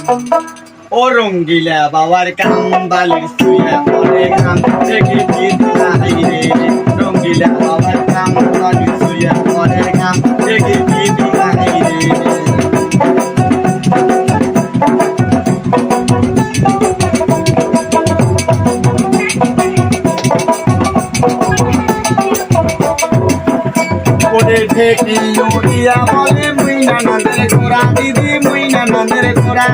ও রঙ্গিলা বাবার কাম বালি শুয়া পরে কাম দেখি নাই রে রঙ্গিলা বাবার কাম বালি শুয়া পরে কাম দেখি নাই রে ওরে ঠেকি উড়িয়া বলে মুই নানদের গোরা দিদি মুই নানদের গোরা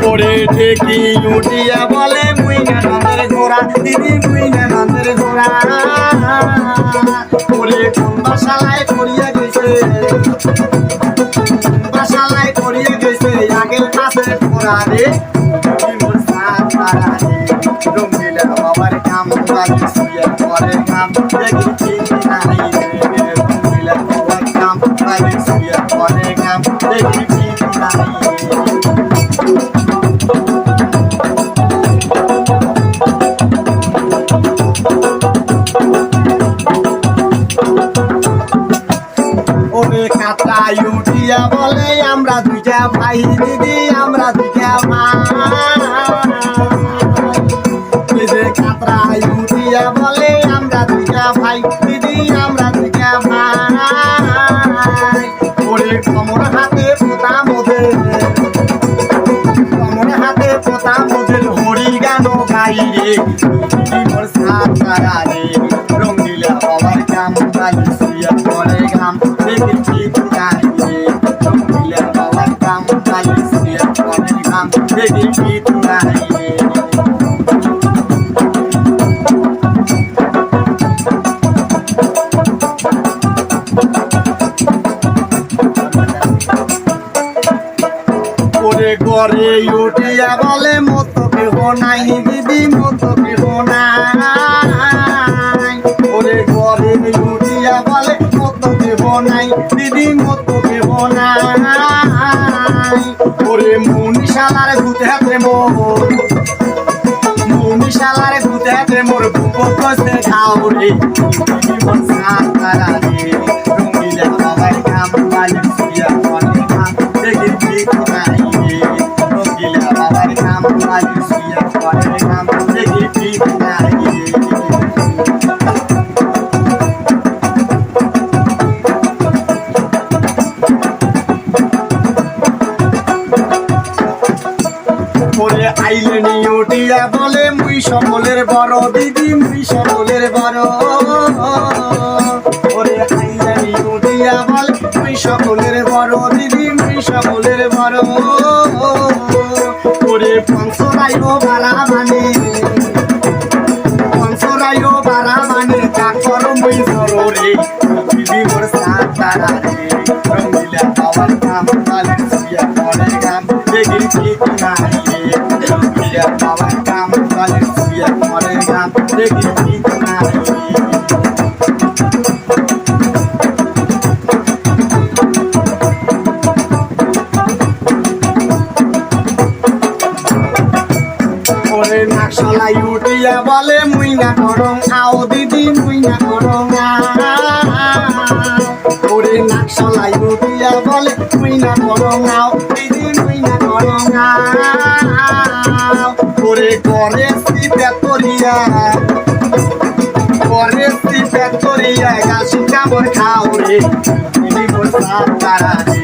ওরে ঠেকি উঠিয়া বলে মুই নানদের গোরা দিদি মুই নানদের গোরা ওরে বাসালায় করিয়া গেছে বাসালায় করিয়া গেছে আগের পাশে গোরা রে রঙ্গিলা বাবার কাম বালি শুয়ে পরে কাম দেখি নাই রে রঙ্গিলা বাবার কাম বালি শুয়ে পরে কাম দেখি নাই ওরে কাতরাই উঠিয়া বলে আমরা দুইটা ভাই দিদি আমরা দুইটা ভাই কাতরাই উঠিয়া বলে আমরা দুইটা ভাই দিদি আমরা দুইটা ভাই ওরে কমর হাতে পোতা মোদের কমর হাতে পোতা মোদের হরি গান গাই রে মোর সারা রে রঙ্গিলা বাবার কাম বালি শুয়া পরে গাম দেখি নাই রে রঙ্গিলা বাবার কাম বালি শুয়া পরে গাম দেখি নাই রে ঘরে উঠিয়া বলে মতো কেহ নাই দিদি মতো কেহ নাই ওরে ঘরে উঠিয়া বলে মতো কেহ নাই দিদি মতো কেহ নাই ওরে মনিশালার ভূতে হাতে মোর মনিশালার ভূতে হাতে মোর ভূপত কষে খাও রে জীবন সারা রে রঙ্গিলা বাবার কাম বালি শুয়া পরে কাম দেখি নাই রঙ্গিলা বাবার কাম বালি শুয়া পরে কাম দেখি নাই ওরে আইলেনি উঠিয়া বলে মুই সকলের বড় দিদি মুই সকলের বড় ওরে আইলেনি উঠিয়া বলে মুই সকলের বড় দিদি মুই সকলের বড় ওরে পঞ্চরাইও বাড়া মানে পঞ্চরাইও বাড়া মানে চাকর মুই ধরো রে দিদি মোর সারা রে রঙ্গিলা বাবার কাম বালি শুয়া পরে কাম দেখি নাই রে রঙ্গিলা বাবার কাম বালি শুয়া পরে কাম দেখি নাই ওরে নাকশালাই উঠিয়া বলে মুই না করং আও দিদি মুই না করং ওরে নাকশালাই উঠিয়া বলে মুই না করং আও দিদি মুই না করং ওরে করে সিপেতরিয়া করে সিপেতরিয়া গাছি কামড় খাও রে দিদি মোর সারা রে